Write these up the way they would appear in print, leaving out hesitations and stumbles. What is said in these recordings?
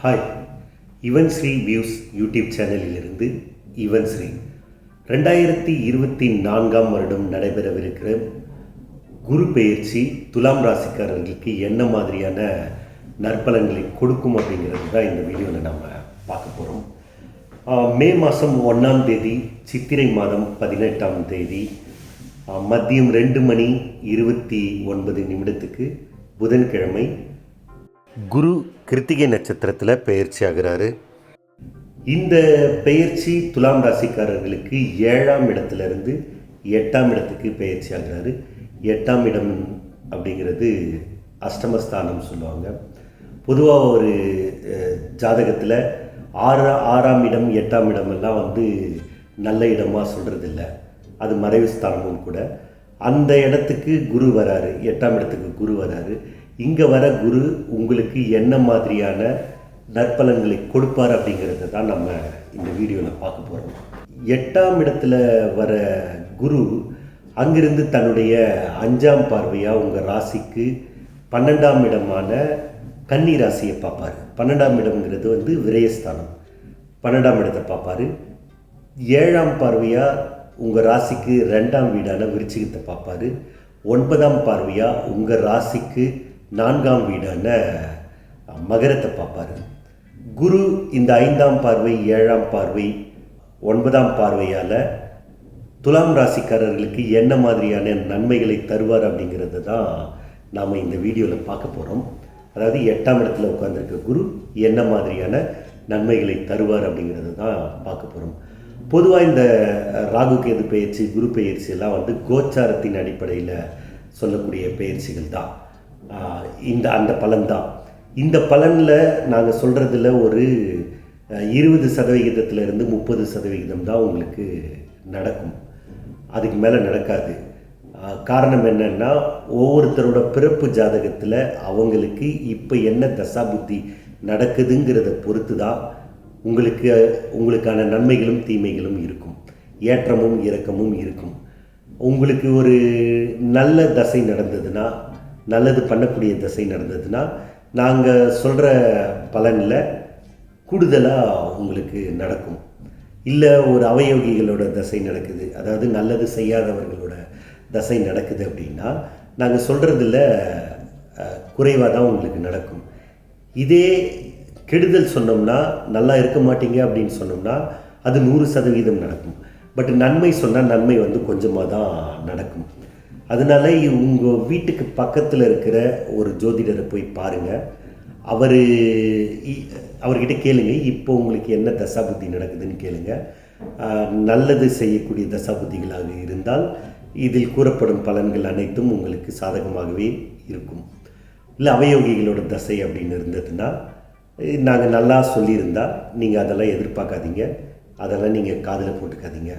Hi, Yuvan Sri views YouTube சேனலிலிருந்து யுவன் ஸ்ரீ. 2024 வருடம் நடைபெறவிருக்கிற குரு பெயர்ச்சி துலாம் ராசிக்காரர்களுக்கு என்ன மாதிரியான நற்பலன்களை கொடுக்கும் அப்படிங்கிறது தான் இந்த வீடியோவில் நம்ம பார்க்க போகிறோம். மே மாதம் 1ஆம் தேதி, சித்திரை மாதம் 18ஆம் தேதி மதியம் 2:29 புதன்கிழமை குரு கிருத்திகை நட்சத்திரத்தில் பெயர்ச்சி ஆகிறாரு. இந்த பெயர்ச்சி துலாம் ராசிக்காரர்களுக்கு 7ஆம் இடத்துலேருந்து 8ஆம் இடத்துக்கு பெயர்ச்சி ஆகிறாரு. 8ஆம் இடம் அப்படிங்கிறது அஷ்டமஸ்தானம் சொல்லுவாங்க. பொதுவாக ஒரு ஜாதகத்தில் 6ஆம் இடம் 8ஆம் இடமெல்லாம் நல்ல இடமாக சொல்கிறதில்ல, அது மறைவு ஸ்தானமும் கூட. அந்த இடத்துக்கு குரு வராரு, 8ஆம் இடத்துக்கு குரு வராரு. இங்கே வர குரு உங்களுக்கு என்ன மாதிரியான நற்பலன்களை கொடுப்பார் அப்படிங்கிறத தான் நம்ம இந்த வீடியோவில் பார்க்க போகிறோம். 8ஆம் இடத்துல வர குரு அங்கிருந்து தன்னுடைய 5ஆம் பார்வையாக உங்கள் ராசிக்கு 12ஆம் இடமான கன்னி ராசியை பார்ப்பார். 12ஆம் இடம்ங்கிறது விரயஸ்தானம். 12ஆம் இடத்தை பார்ப்பார். 7ஆம் பார்வையாக உங்கள் ராசிக்கு 2ஆம் வீடான விருச்சிகத்தை பார்ப்பார். 9ஆம் பார்வையாக உங்கள் ராசிக்கு 4ஆம் வீடான மகரத்தை பார்ப்பார். குரு இந்த 5ஆம் பார்வை, 7ஆம் பார்வை, 9ஆம் பார்வையால் துலாம் ராசிக்காரர்களுக்கு என்ன மாதிரியான நன்மைகளை தருவார் அப்படிங்கிறது தான் நாம் இந்த வீடியோவில் பார்க்க போகிறோம். அதாவது 8ஆம் இடத்துல உட்கார்ந்துருக்க குரு என்ன மாதிரியான நன்மைகளை தருவார் அப்படிங்கிறது தான் பார்க்க போகிறோம். பொதுவாக இந்த ராகு கேது பயிற்சி, குரு பயிற்சி எல்லாம் கோச்சாரத்தின் அடிப்படையில் சொல்லக்கூடிய பயிற்சிகள் தான். அந்த பலன் தான். இந்த பலனில் நாங்கள் சொல்கிறதுல ஒரு 20% 30% தான் உங்களுக்கு நடக்கும். அதுக்கு மேலே நடக்காது. காரணம் என்னென்னா, ஒவ்வொருத்தரோட பிறப்பு ஜாதகத்தில் அவங்களுக்கு இப்போ என்ன தசாபுத்தி நடக்குதுங்கிறத பொறுத்து தான் உங்களுக்கான நன்மைகளும் தீமைகளும் இருக்கும், ஏற்றமும் இறக்கமும் இருக்கும். உங்களுக்கு ஒரு நல்ல தசை நடந்ததுன்னா, நல்லது பண்ணக்கூடிய தசை நடந்ததுன்னா, நாங்கள் சொல்கிற பலனில் கூடுதலாக உங்களுக்கு நடக்கும். இல்லை ஒரு அவயோகிகளோட தசை நடக்குது, அதாவது நல்லது செய்யாதவர்களோட தசை நடக்குது அப்படின்னா, நாங்கள் சொல்கிறதில் குறைவாக தான் உங்களுக்கு நடக்கும். இதே கெடுதல் சொன்னோம்னா, நல்லா இருக்க மாட்டீங்க அப்படின்னு சொன்னோம்னா அது 100% நடக்கும். பட் நன்மை சொன்னால் நன்மை கொஞ்சமாக தான் நடக்கும். அதனால உங்கள் வீட்டுக்கு பக்கத்தில் இருக்கிற ஒரு ஜோதிடரை போய் பாருங்கள். அவர்கிட்ட கேளுங்க, இப்போ உங்களுக்கு என்ன தசாபுத்தி நடக்குதுன்னு கேளுங்க. நல்லது செய்யக்கூடிய தசாபுத்திகளாக இருந்தால் இதில் கூறப்படும் பலன்கள் அனைத்தும் உங்களுக்கு சாதகமாகவே இருக்கும். இல்லை அவயோகிகளோட தசை அப்படின்னு இருந்ததுன்னா, நாங்கள் நல்லா சொல்லியிருந்தால் நீங்கள் அதெல்லாம் எதிர்பார்க்காதீங்க, அதெல்லாம் நீங்கள் காதில் போட்டுக்காதீங்க.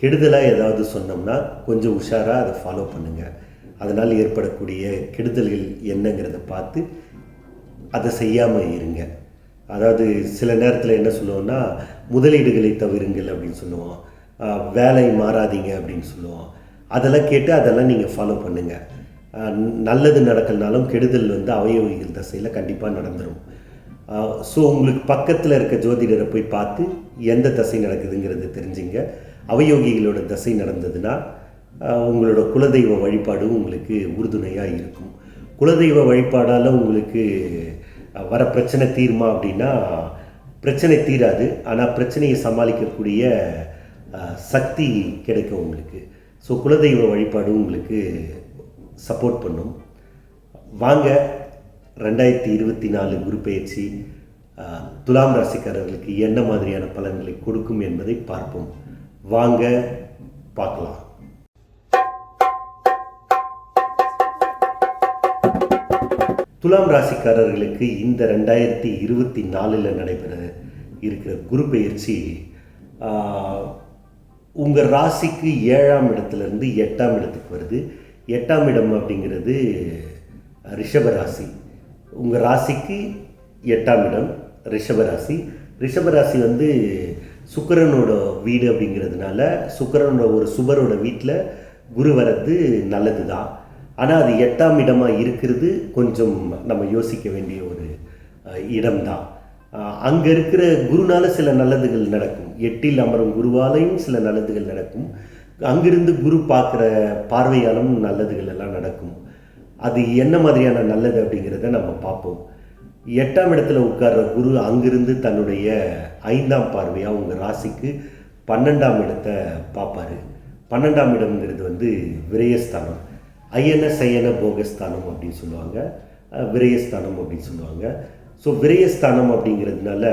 கெடுதலாக ஏதாவது சொன்னோம்னா கொஞ்சம் உஷாராக அதை ஃபாலோ பண்ணுங்கள். அதனால் ஏற்படக்கூடிய கெடுதல்கள் என்னங்கிறத பார்த்து அதை செய்யாமல் இருங்க. அதாவது சில நேரத்தில் என்ன சொல்லுவோம்னா, முதலீடுகளை தவிருங்கள் அப்படின்னு சொல்லுவோம், வேலை மாறாதீங்க அப்படின்னு சொல்லுவோம். அதெல்லாம் கேட்டு அதெல்லாம் நீங்கள் ஃபாலோ பண்ணுங்கள். நல்லது நடக்கலனாலும் கெடுதல் அவயோகிகள் தசையில் கண்டிப்பாக நடந்துடும். ஸோ உங்களுக்கு பக்கத்தில் இருக்க ஜோதிடரை போய் பார்த்து எந்த தசை நடக்குதுங்கிறத தெரிஞ்சுங்க. அவயோகிகளோட தசை நடந்ததுன்னா உங்களோட குலதெய்வ வழிபாடு உங்களுக்கு உறுதுணையாக இருக்கும். குலதெய்வ வழிபாடால் உங்களுக்கு வர பிரச்சனை தீருமா அப்படின்னா, பிரச்சனை தீராது. ஆனால் பிரச்சனையை சமாளிக்கக்கூடிய சக்தி கிடைக்கும் உங்களுக்கு. ஸோ குலதெய்வ வழிபாடு உங்களுக்கு சப்போர்ட் பண்ணும். வாங்க, 2024 குரு பெயர்ச்சி துலாம் ராசிக்காரர்களுக்கு என்ன மாதிரியான பலன்களை கொடுக்கும் என்பதை பார்ப்போம். வாங்க பார்க்கலாம். துலாம் ராசிக்காரர்களுக்கு இந்த 2024 நடைபெற இருக்கிற குரு பெயர்ச்சி உங்கள் ராசிக்கு 7ஆம் இடத்துலேருந்து 8ஆம் இடத்துக்கு வருது. 8ஆம் இடம் அப்படிங்கிறது ரிஷபராசி. உங்கள் ராசிக்கு 8ஆம் இடம் ரிஷபராசி. ரிஷபராசி சுக்கிரனோட வீடு அப்படிங்கிறதுனால, சுக்கிரனோட ஒரு சுபரோட வீட்டில் குரு வர்றது நல்லது தான். ஆனால் அது 8ஆம் இடமாக இருக்கிறது கொஞ்சம் நம்ம யோசிக்க வேண்டிய ஒரு இடம்தான். அங்கே இருக்கிற குருனால சில நல்லதுகள் நடக்கும். 8ல் அமரும் குருவாலையும் சில நல்லதுகள் நடக்கும். அங்கிருந்து குரு பார்க்குற பார்வையாலும் நல்லதுகள் எல்லாம் நடக்கும். அது என்ன மாதிரியான நல்லது அப்படிங்கிறத நம்ம பார்ப்போம். 8ஆம் இடத்துல உட்கார்ற குரு அங்கிருந்து தன்னுடைய 5ஆம் பார்வையாக உங்கள் ராசிக்கு 12ஆம் இடத்தை பார்ப்பார். 12ஆம் இடம்ங்கிறது வந்து விரயஸ்தானம், அயன சயன போகஸ்தானம் அப்படின்னு சொல்லுவாங்க, விரயஸ்தானம் அப்படின்னு சொல்லுவாங்க. ஸோ விரயஸ்தானம் அப்படிங்கிறதுனால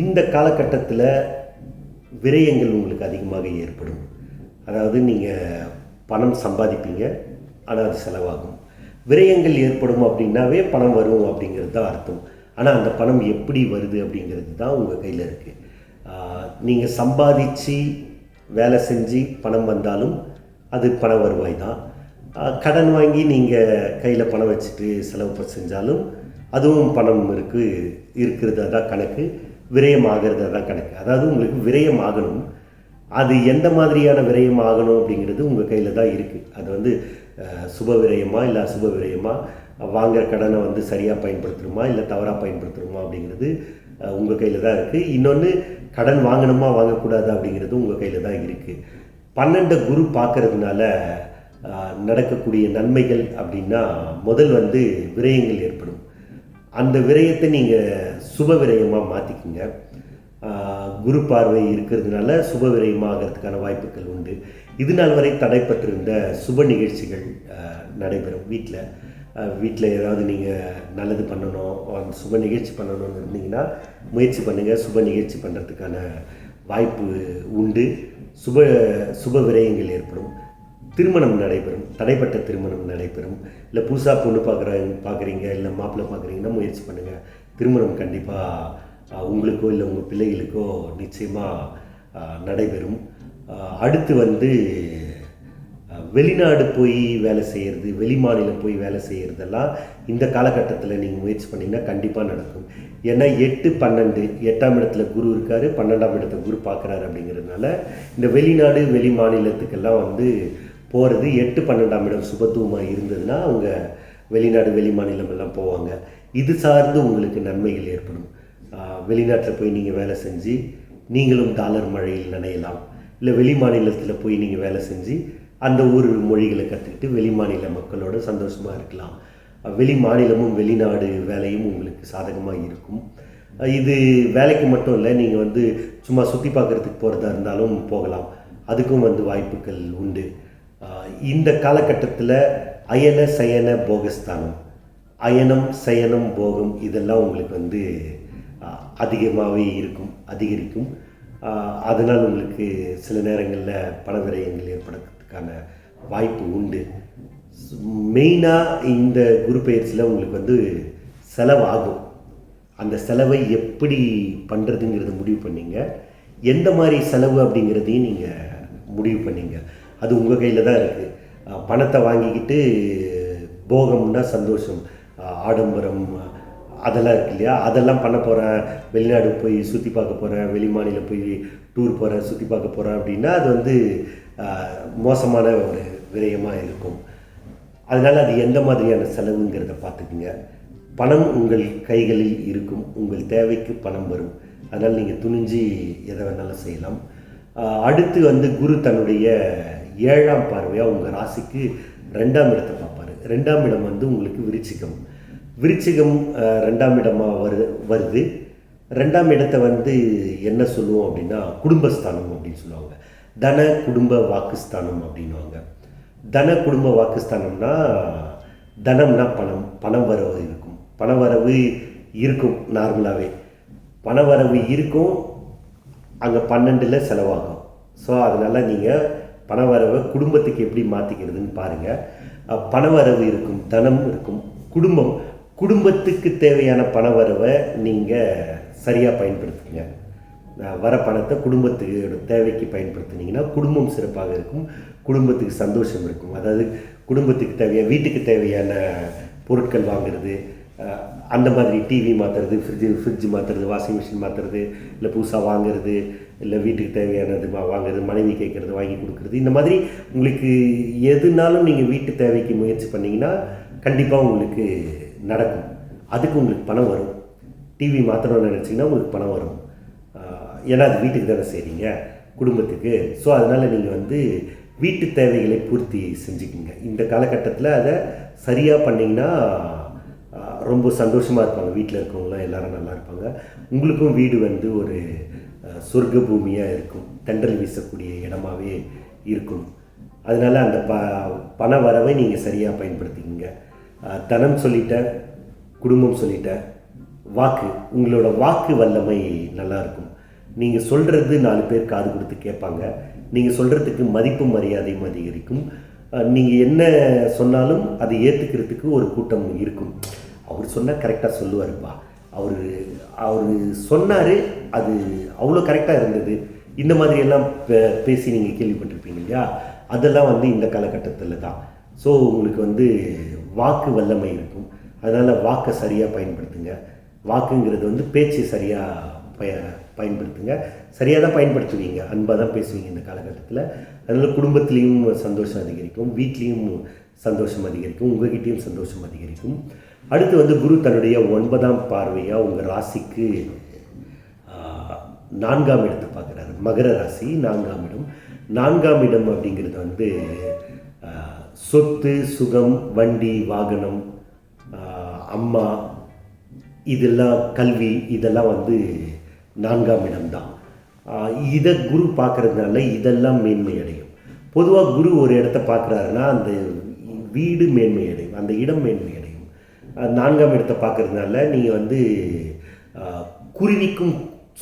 இந்த காலகட்டத்தில் விரயங்கள் உங்களுக்கு அதிகமாக ஏற்படும். அதாவது நீங்கள் பணம் சம்பாதிப்பீங்க, ஆனால் அது செலவாகும். விரயங்கள் ஏற்படும் அப்படின்னாவே பணம் வரும் அப்படிங்கிறது தான் அர்த்தம். ஆனால் அந்த பணம் எப்படி வருது அப்படிங்கிறது தான் உங்கள் கையில் இருக்குது. நீங்கள் சம்பாதிச்சு வேலை செஞ்சு பணம் வந்தாலும் அது பண வருவாய் தான். கடன் வாங்கி நீங்கள் கையில் பணம் வச்சுட்டு செலவு செஞ்சாலும் அதுவும் பணம் இருக்கிறதா தான் கணக்கு, விரயம் ஆகிறதா தான் கணக்கு. அதாவது உங்களுக்கு விரயம் ஆகணும், அது எந்த மாதிரியான விரயம் ஆகணும் அப்படிங்கிறது உங்கள் கையில் தான் இருக்குது. அது வந்து சுப விரயமா இல்லை அசுப விரயமா, வாங்குகிற கடனை வந்து சரியாக பயன்படுத்தணுமா இல்லை தவறாக பயன்படுத்தணுமா அப்படிங்கிறது உங்கள் கையில் தான் இருக்குது. இன்னொன்று, கடன் வாங்கணுமா வாங்கக்கூடாது அப்படிங்கிறது உங்கள் கையில் தான் இருக்குது. 12 குரு பார்க்கறதுனால நடக்கக்கூடிய நன்மைகள் அப்படின்னா, முதல் வந்து விரயங்கள் ஏற்படும். அந்த விரயத்தை நீங்கள் சுப விரயமாக மாற்றிக்கிங்க. குரு பார்வை இருக்கிறதுனால சுப விரயமாகிறதுக்கான வாய்ப்புகள் உண்டு. இது நாள் வரை தடைப்பட்டிருந்த சுப நிகழ்ச்சிகள் நடைபெறும். வீட்டில் ஏதாவது நீங்கள் நல்லது பண்ணணும், சுப நிகழ்ச்சி பண்ணணும்னு இருந்தீங்கன்னா முயற்சி பண்ணுங்கள். சுப நிகழ்ச்சி பண்ணுறதுக்கான வாய்ப்பு உண்டு. சுப விரயங்கள் ஏற்படும். திருமணம் நடைபெறும், தடைப்பட்ட திருமணம் நடைபெறும். இல்லை புதுசாக பொண்ணு பார்க்குறீங்க, இல்லை மாப்பிள்ளை பார்க்குறீங்கன்னா முயற்சி பண்ணுங்கள். திருமணம் கண்டிப்பாக உங்களுக்கோ இல்லை உங்கள் பிள்ளைகளுக்கோ நிச்சயமாக நடைபெறும். அடுத்து வந்து வெளிநாடு போய் வேலை செய்கிறது, வெளி மாநிலம் போய் வேலை செய்கிறதெல்லாம் இந்த காலகட்டத்தில் நீங்கள் முயற்சி பண்ணிங்கன்னா கண்டிப்பாக நடக்கும். ஏன்னா 8, 12, 8ஆம் இடத்துல குரு இருக்கார், 12ஆம் இடத்துல குரு பார்க்குறாரு. அப்படிங்கிறதுனால இந்த வெளிநாடு வெளி மாநிலத்துக்கெல்லாம் வந்து போகிறது, 8, 12ஆம் இடம் சுபத்துவமாக இருந்ததுன்னா அவங்க வெளிநாடு வெளி மாநிலம் எல்லாம் போவாங்க. இது சார்ந்து உங்களுக்கு நன்மைகள் ஏற்படும். வெளிநாட்டில் போய் நீங்கள் வேலை செஞ்சு நீங்களும் டாலர் மழையில் நனையலாம். இல்லை வெளி மாநிலத்தில் போய் நீங்கள் வேலை செஞ்சு அந்த ஊர் மொழிகளை கற்றுக்கிட்டு வெளி மாநில மக்களோட சந்தோஷமாக இருக்கலாம். வெளி மாநிலமும் வெளிநாடு வேலையும் உங்களுக்கு சாதகமாக இருக்கும். இது வேலைக்கு மட்டும் இல்லை, நீங்கள் வந்து சும்மா சுற்றி பார்க்குறதுக்கு போகிறதா இருந்தாலும் போகலாம். அதுக்கும் வந்து வாய்ப்புகள் உண்டு. இந்த காலகட்டத்தில் அயன சயன போகஸ்தானம், அயனம் சயனம் போகம் இதெல்லாம் உங்களுக்கு வந்து அதிகமாகவே அதிகரிக்கும். அதனால் உங்களுக்கு சில நேரங்களில் பண விரயங்கள் ஏற்படுறதுக்கான வாய்ப்பு உண்டு. மெயினாக இந்த குரு பயிற்சியில் உங்களுக்கு வந்து செலவாகும். அந்த செலவை எப்படி பண்ணுறதுங்கிறத முடிவு பண்ணிங்க. எந்த மாதிரி செலவு அப்படிங்கிறதையும் நீங்கள் முடிவு பண்ணிங்க. அது உங்கள் கையில் தான் இருக்குது. பணத்தை வாங்கிக்கிட்டு போகம்னா சந்தோஷம், ஆடம்பரம் அதெல்லாம் இருக்கு இல்லையா, அதெல்லாம் பண்ண போகிறேன், வெளிநாடு போய் சுற்றி பார்க்க போகிறேன், வெளி மாநிலம் போய் டூர் போகிறேன், சுற்றி பார்க்க போகிறேன் அப்படின்னா அது வந்து மோசமான ஒரு விரயமாக இருக்கும். அதனால் அது எந்த மாதிரியான செலவுங்கிறத பார்த்துக்குங்க. பணம் உங்கள் கைகளில் இருக்கும், உங்கள் தேவைக்கு பணம் வரும். அதனால் நீங்கள் துணிஞ்சு எதை வேணாலும் செய்யலாம். அடுத்து வந்து குரு தன்னுடைய 7ஆம் பார்வையாக உங்கள் ராசிக்கு 2ஆம் இடத்தை பார்ப்பார். 2ஆம் இடம் வந்து உங்களுக்கு விருச்சிகம் 2ஆம் இடமாக வருது. 2ஆம் இடத்தை வந்து என்ன சொல்லுவோம் அப்படின்னா குடும்பஸ்தானம் அப்படின்னு சொல்லுவாங்க. தன குடும்ப வாக்குஸ்தானம் அப்படின்வாங்க. தன குடும்ப வாக்குஸ்தானம்னா தனம்னா பணம் வரவு இருக்கும். பணவரவு இருக்கும், நார்மலாகவே பணவரவு இருக்கும். அங்கே 12ல் செலவாகும். ஸோ அதனால் நீங்கள் பணவரவை குடும்பத்துக்கு எப்படி மாற்றிக்கிறதுன்னு பாருங்கள். பணவரவு இருக்கும், தனம் இருக்கும். குடும்பத்துக்கு தேவையான பணவரவை நீங்கள் சரியாக பயன்படுத்துங்க. வர பணத்தை குடும்பத்துக்கு தேவைக்கு பயன்படுத்தினீங்கன்னா குடும்பம் சிறப்பாக இருக்கும், குடும்பத்துக்கு சந்தோஷம் இருக்கும். அதாவது குடும்பத்துக்கு தேவையான வீட்டுக்கு தேவையான பொருட்கள் வாங்குறது, அந்த மாதிரி டிவி மாற்றுறது, ஃப்ரிட்ஜ் மாற்றுறது, வாஷிங் மிஷின் மாற்றுறது, இல்லை புதுசாக வாங்குறது, இல்லை வீட்டுக்கு தேவையானது வாங்குறது, மனைவி கேட்குறது வாங்கி கொடுக்குறது, இந்த மாதிரி உங்களுக்கு எதுனாலும் நீங்கள் வீட்டு தேவைக்கு முயற்சி பண்ணிங்கன்னா கண்டிப்பாக உங்களுக்கு நடக்கும். அதுக்கு உங்களுக்கு பணம் வரும். டிவி மாற்றணும்னு நினச்சிங்கன்னா உங்களுக்கு பணம் வரும். ஏன்னா அது வீட்டுக்கு தானே செய்கிறீங்க, குடும்பத்துக்கு. ஸோ அதனால் நீங்கள் வந்து வீட்டு தேவைகளை பூர்த்தி செஞ்சுக்குங்க. இந்த காலகட்டத்தில் அதை சரியாக பண்ணிங்கன்னா ரொம்ப சந்தோஷமாக இருப்பாங்க. வீட்டில் இருக்கவங்களாம் எல்லோரும் நல்லா இருப்பாங்க. உங்களுக்கும் வீடு வந்து ஒரு சொர்க்க பூமியாக இருக்கும், தென்றல் வீசக்கூடிய இடமாகவே இருக்கும். அதனால் அந்த பண வரவை நீங்கள் சரியாக பயன்படுத்திக்கிங்க. தனம் சொல்லிட்டேன், குடும்பம் சொல்லிட்டேன், வாக்கு, உங்களோட வாக்கு வல்லமை நல்லாயிருக்கும். நீங்கள் சொல்கிறது 4 பேர் காது கொடுத்து கேட்பாங்க. நீங்கள் சொல்கிறதுக்கு மதிப்பும் மரியாதையும் அதிகரிக்கும். நீங்கள் என்ன சொன்னாலும் அதை ஏற்றுக்கிறதுக்கு ஒரு கூட்டம் இருக்கும். அவர் சொன்னால் கரெக்டாக சொல்லுவார்ப்பா, அவர் சொன்னார், அது அவ்வளோ கரெக்டாக இருந்தது, இந்த மாதிரியெல்லாம் பேசி நீங்கள் கேள்விப்பட்டிருப்பீங்க இல்லையா? அதெல்லாம் வந்து இந்த காலகட்டத்தில் தான். ஸோ உங்களுக்கு வந்து வாக்கு வல்லமை இருக்கும். அதனால் வாக்கை சரியாக பயன்படுத்துங்க. வாக்குங்கிறது வந்து பேச்சு சரியாக பயன்படுத்துங்க. சரியாக தான் பயன்படுத்துவீங்க, அன்பாக தான் பேசுவீங்க இந்த காலகட்டத்தில். அதனால் குடும்பத்துலேயும் சந்தோஷம் அதிகரிக்கும், வீட்லேயும் சந்தோஷம் அதிகரிக்கும், உங்கள்கிட்டையும் சந்தோஷம் அதிகரிக்கும். அடுத்து வந்து குரு தன்னுடைய 9ஆம் பார்வையாக உங்கள் ராசிக்கு 4ஆம் இடத்தை பார்க்குறாரு. மகர ராசி 4ஆம் இடம். 4ஆம் இடம் அப்படிங்கிறது வந்து சொத்து, சுகம், வண்டி, வாகனம், அம்மா, இதெல்லாம் கல்வி, இதெல்லாம் வந்து 4ஆம் இடம்தான். இதை குரு பார்க்குறதுனால இதெல்லாம் மேன்மை அடையும். பொதுவாக குரு ஒரு இடத்த பார்க்குறாருன்னா அந்த வீடு மேன்மை அடையும், அந்த இடம் மேன்மை அடையும். 4ஆம் இடத்தை பார்க்குறதுனால நீங்கள் வந்து குருவிக்கும்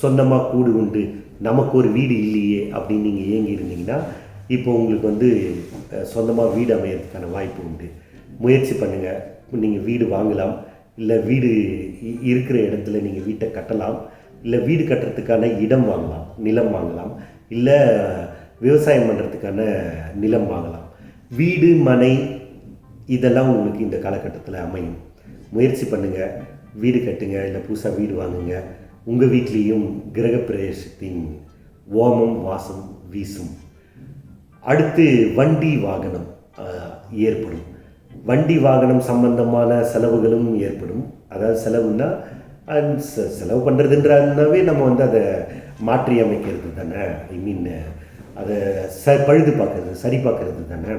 சொந்தமாக கூடு உண்டு, நமக்கு ஒரு வீடு இல்லையே அப்படின்னு நீங்கள் ஏங்கி இருந்தீங்கன்னா இப்போ உங்களுக்கு வந்து சொந்தமாக வீடு அமையறதுக்கான வாய்ப்பு உண்டு. முயற்சி பண்ணுங்கள். நீங்கள் வீடு வாங்கலாம், இல்லை வீடு இருக்கிற இடத்துல நீங்கள் வீட்டை கட்டலாம், இல்லை வீடு கட்டுறதுக்கான இடம் வாங்கலாம், நிலம் வாங்கலாம், இல்லை விவசாயம் பண்ணுறதுக்கான நிலம் வாங்கலாம். வீடு, மனை, இதெல்லாம் உங்களுக்கு இந்த காலகட்டத்தில் அமையும். முயற்சி பண்ணுங்கள், வீடு கட்டுங்க, இல்லை புதுசாக வீடு வாங்குங்க. உங்கள் வீட்லேயும் கிரகப்பிரவேசத்தின் ஓமம் வாசம் வீசும். அடுத்து வண்டி வாகனம் ஏற்படும். வண்டி வாகனம் சம்பந்தமான செலவுகளும் ஏற்படும். அதாவது செலவுன்னா செலவு பண்ணுறதுன்றதுனாவே நம்ம வந்து அதை மாற்றி அமைக்கிறது தானே, ஐ மீன் அதை பழுது பார்க்குறது, சரி பார்க்குறது தானே.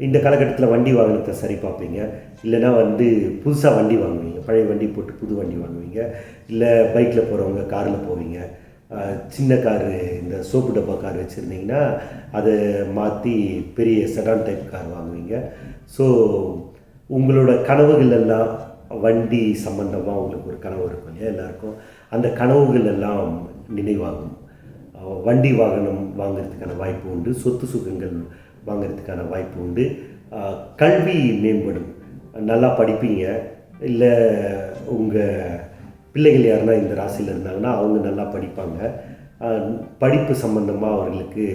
இந்த காலகட்டத்தில் வண்டி வாகனத்தை சரி பார்ப்பீங்க, இல்லைனா வந்து புதுசாக வண்டி வாங்குவீங்க, பழைய வண்டி போட்டு புது வண்டி வாங்குவீங்க, இல்லை பைக்கில் போகிறவங்க காரில் போவீங்க. சின்ன காரு, இந்த சோப்பு டப்பா கார் வச்சுருந்தீங்கன்னா அதை மாற்றி பெரிய செடான் டைப் கார் வாங்குவீங்க. ஸோ உங்களோட கனவுகள் எல்லாம் வண்டி சம்பந்தமாக உங்களுக்கு ஒரு கனவு இருக்கும் இல்லையா எல்லாருக்கும், அந்த கனவுகள் எல்லாம் நினைவாகும். வண்டி வாகனம் வாங்கிறதுக்கான வாய்ப்பு உண்டு, சொத்து சுகங்கள் வாங்கிறதுக்கான வாய்ப்பு உண்டு. கல்வி மேம்படும், நல்லா படிப்பீங்க. இல்லை உங்கள் பிள்ளைகள் யாருன்னா இந்த ராசியில் இருந்தாங்கன்னா அவங்க நல்லா படிப்பாங்க. படிப்பு சம்பந்தமாக அவர்களுக்கு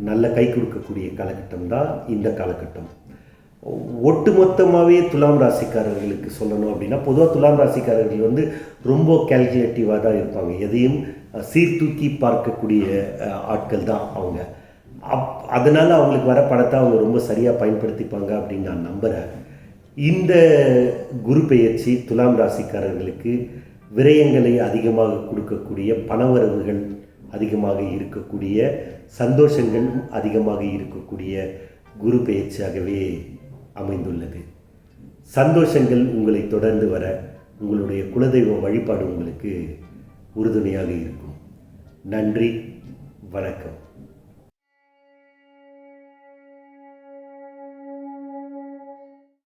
நல்ல கை கொடுக்கக்கூடிய காலகட்டம் தான் இந்த காலகட்டம். ஒட்டுமொத்தமாகவே துலாம் ராசிக்காரர்களுக்கு சொல்லணும் அப்படின்னா, பொதுவாக துலாம் ராசிக்காரர்கள் வந்து ரொம்ப கேல்குலேட்டிவாக தான் இருப்பாங்க. எதையும் சீர்தூக்கி பார்க்கக்கூடிய ஆட்கள் தான் அவங்க. அதனால் அவங்களுக்கு வர பணத்தை அவங்க ரொம்ப சரியாக பயன்படுத்திப்பாங்க அப்படின்னு நான் நம்புகிறேன். இந்த குரு பெயர்ச்சி துலாம் ராசிக்காரர்களுக்கு விரயங்களை அதிகமாக கொடுக்கக்கூடிய, பணவரவுகள் அதிகமாக இருக்கக்கூடிய, சந்தோஷங்கள் அதிகமாக இருக்கக்கூடிய குரு பெயர்ச்சியாகவே அமைந்துள்ளது. சந்தோஷங்கள் உங்களை தொடர்ந்து வர உங்களுடைய குலதெய்வ வழிபாடு உங்களுக்கு உறுதுணையாக இருக்கும். நன்றி, வணக்கம்.